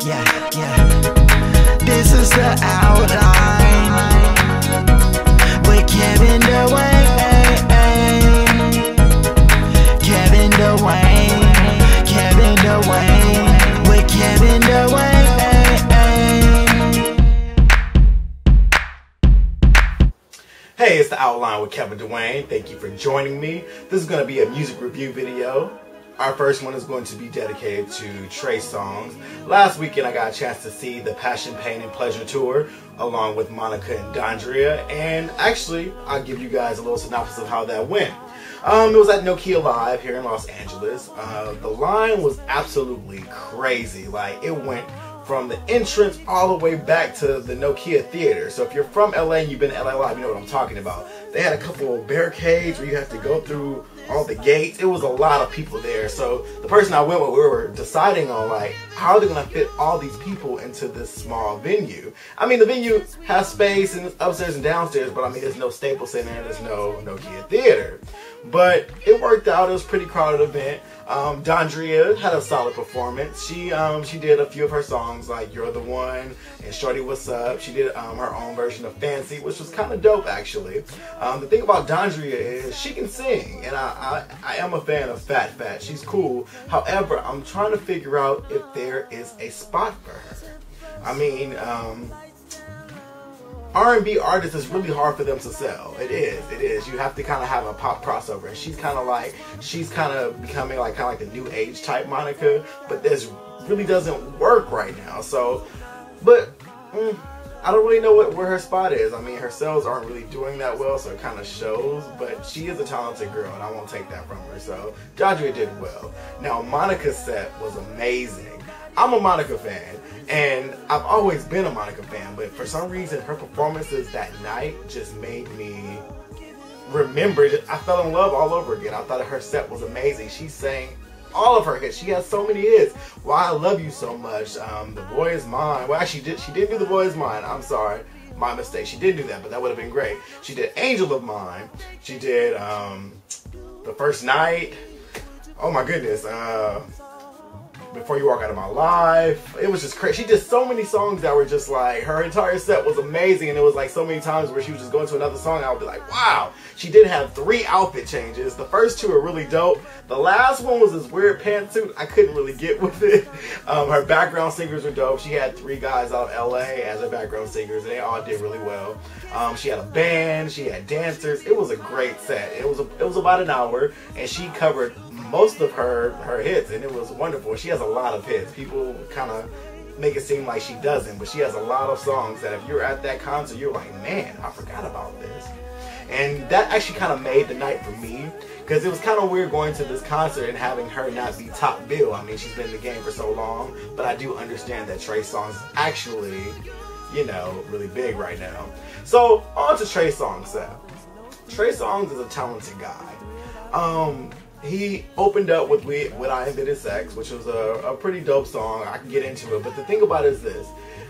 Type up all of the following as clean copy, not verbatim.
Yeah. This is the outline with Kevin Dwayne. Kevin Dwayne. Kevin Dwayne. With Kevin Dwayne. Hey, it's the Outline with Kevin Dwayne. Thank you for joining me. This is going to be a music review video. Our first one is going to be dedicated to Trey Songz. Last weekend I got a chance to see the Passion, Pain, and Pleasure tour along with Monica and Dondria, and actually I'll give you guys a little synopsis of how that went. It was at Nokia Live here in Los Angeles. The line was absolutely crazy. Like, it went from the entrance all the way back to the Nokia Theater. So if you're from LA and you've been to LA Live, you know what I'm talking about. They had a couple of barricades where you have to go through all the gates. It was a lot of people there. So the person I went with, we were deciding on, like, how are they going to fit all these people into this small venue? I mean, the venue has space and it's upstairs and downstairs, but I mean, there's no Staples Center and there's no Nokia Theater. But it worked out. It was a pretty crowded event. Dondria had a solid performance. She did a few of her songs like You're the One and Shorty What's Up. She did her own version of Fancy, which was kind of dope actually. The thing about Dondria is she can sing, and I am a fan of Fat Fat. She's cool. However, I'm trying to figure out if there is a spot for her. I mean, R&B artists, is really hard for them to sell. It is. You have to kind of have a pop crossover, and she's kind of becoming like the new age type Monica, but this really doesn't work right now. So, but I don't really know where her spot is. I mean, her sales aren't really doing that well, so it kind of shows, but she is a talented girl, and I won't take that from her. So, Dondria did well. Now, Monica's set was amazing. I'm a Monica fan, and I've always been a Monica fan, but for some reason her performances that night just made me remember it. I fell in love all over again. I thought her set was amazing. She sang all of her hits. She has so many hits. Why I Love You So Much, The Boy Is Mine. Well, actually, she did do The Boy Is Mine. I'm sorry. My mistake. She did do that, but that would have been great. She did Angel of Mine. She did The First Night. Oh my goodness. Before You Walk Out of My Life. It was just crazy. She did so many songs that were just like, her entire set was amazing, and it was like so many times where she was just going to another song and I would be like, wow. She did have 3 outfit changes. The first 2 are really dope. The last one was this weird pantsuit. I couldn't really get with it. Her background singers were dope. She had 3 guys out of LA as her background singers, and they all did really well. She had a band, she had dancers. It was a great set. It was about an hour, and she covered most of her hits, and it was wonderful. She has a lot of hits. People kind of make it seem like she doesn't, but she has a lot of songs that if you're at that concert, you're like, man, I forgot about this. And that actually kind of made the night for me, because it was kind of weird going to this concert and having her not be top bill. I mean, she's been in the game for so long, but I do understand that Trey Songz is actually, you know, really big right now. So, on to Trey Songz set. Trey Songz is a talented guy. He opened up with When I Invented Sex, which was a pretty dope song. I can get into it, but the thing about it is this.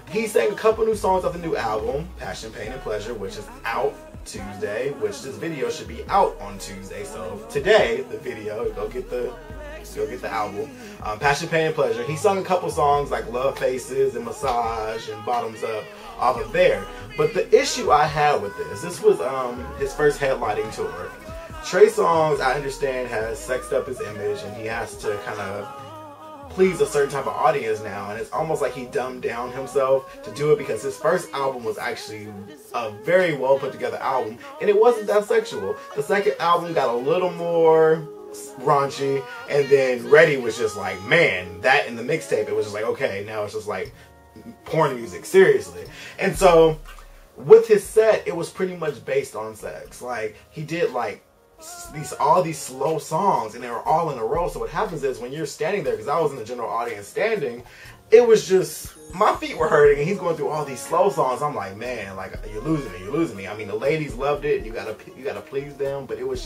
He sang a couple new songs off the new album, Passion, Pain, and Pleasure, which is out Tuesday, which this video should be out on Tuesday. So today, the video, go get the album, Passion, Pain, and Pleasure. He sung a couple songs like Love Faces and Massage and Bottoms Up off of there. But the issue I had with this was his first headlining tour. Trey Songz, I understand, has sexed up his image, and he has to kind of please a certain type of audience now, and it's almost like he dumbed down himself to do it, because his first album was actually a very well put together album, and it wasn't that sexual. The second album got a little more raunchy, and then Ready was just like, man, that in the mixtape, it was just like, okay, now it's just like porn music, seriously. And so with his set, it was pretty much based on sex. Like, he did like all these slow songs, and they were all in a row. So what happens is, when you're standing there, because I was in the general audience standing, it was just, my feet were hurting, and he's going through all these slow songs. I'm like, man, like, you're losing me. I mean, the ladies loved it, and you gotta please them, but it was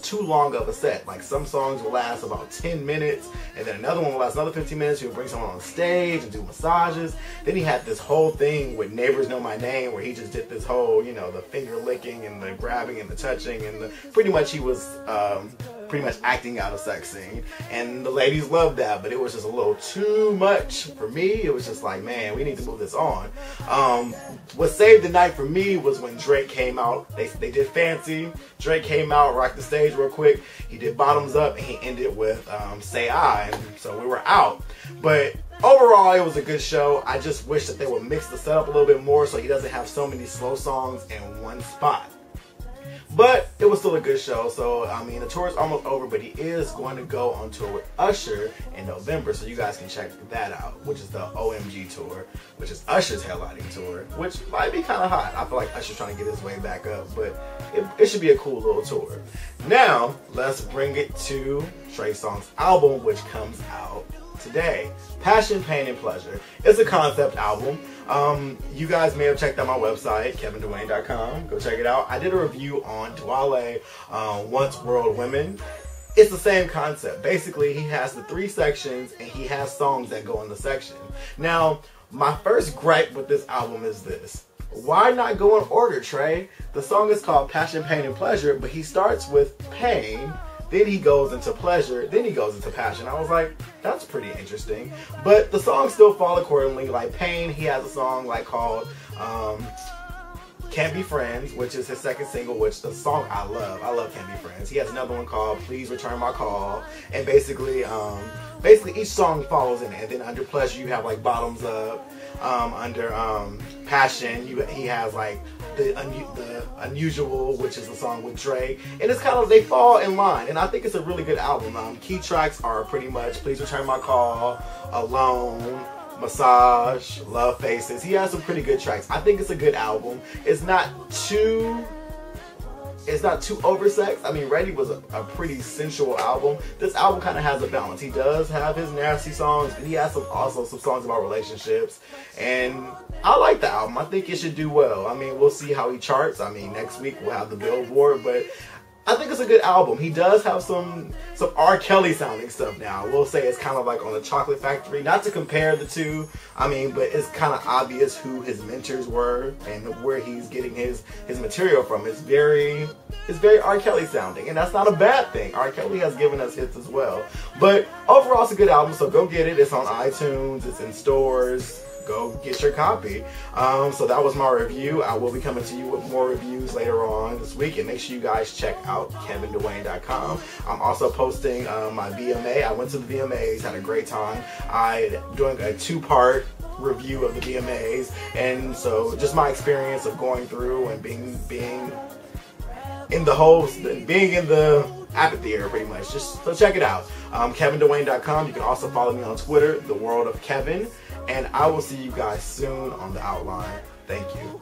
too long of a set. Like, some songs will last about 10 minutes, and then another one will last another 15 minutes. He would bring someone on stage and do massages. Then he had this whole thing with Neighbors Know My Name, where he just did this whole, you know, the finger licking and the grabbing and the touching, and pretty much he was pretty much acting out a sex scene, and the ladies loved that, but it was just a little too much for me. It was just like, man, we need to move this on. What saved the night for me was when Drake came out. They did Fancy. Drake came out, rocked the stage real quick. He did Bottoms Up, and he ended with Say I, and so we were out. But overall, it was a good show. I just wish that they would mix the setup a little bit more so he doesn't have so many slow songs in one spot. But it was still a good show. So, I mean, the tour is almost over, but he is going to go on tour with Usher in November. So you guys can check that out, which is the OMG tour, which is Usher's headlining tour, which might be kind of hot. I feel like Usher's trying to get his way back up, but it should be a cool little tour. Now, let's bring it to Trey Songz' album, which comes out today. Passion, Pain, and Pleasure. It's a concept album. You guys may have checked out my website, KevinDuane.com. Go check it out. I did a review on Dwale, Once World Women. It's the same concept. Basically, he has the 3 sections, and he has songs that go in the section. Now, my first gripe with this album is this. Why not go in order, Trey? The song is called Passion, Pain, and Pleasure, but he starts with pain, then he goes into pleasure, then he goes into passion. I was like, that's pretty interesting. But the songs still fall accordingly. Like Pain, he has a song like called Can't Be Friends, which is his second single, which the song I love. I love Can't Be Friends. He has another one called Please Return My Call. And basically each song follows in it. And then under Pleasure, you have like Bottoms Up. Under Passion, he has like the Unusual, which is the song with Drake, and it's kind of, they fall in line, and I think it's a really good album. Key tracks are pretty much Please Return My Call, Alone, Massage, Love Faces. He has some pretty good tracks. I think it's a good album. It's not too oversexed. I mean, Ready was a pretty sensual album. This album kind of has a balance. He does have his nasty songs, but he has also some songs about relationships. And I like the album. I think it should do well. I mean, we'll see how he charts. I mean, next week we'll have the Billboard, but I think it's a good album. He does have some R. Kelly sounding stuff now. We'll say it's kind of like on the Chocolate Factory. Not to compare the two, I mean, but it's kind of obvious who his mentors were and where he's getting his material from. It's very R. Kelly sounding, and that's not a bad thing. R. Kelly has given us hits as well. But overall, it's a good album, so go get it. It's on iTunes. It's in stores. Go get your copy. So that was my review. I will be coming to you with more reviews later on this week, and make sure you guys check out KevinDuane.com. I'm also posting my VMA. I went to the VMAs, had a great time. I'm doing a 2-part review of the VMAs, and so just my experience of going through and being in the amphitheater, pretty much. Just so check it out. KevinDuane.com. You can also follow me on Twitter, TheworldofKevin. And I will see you guys soon on the outline. Thank you.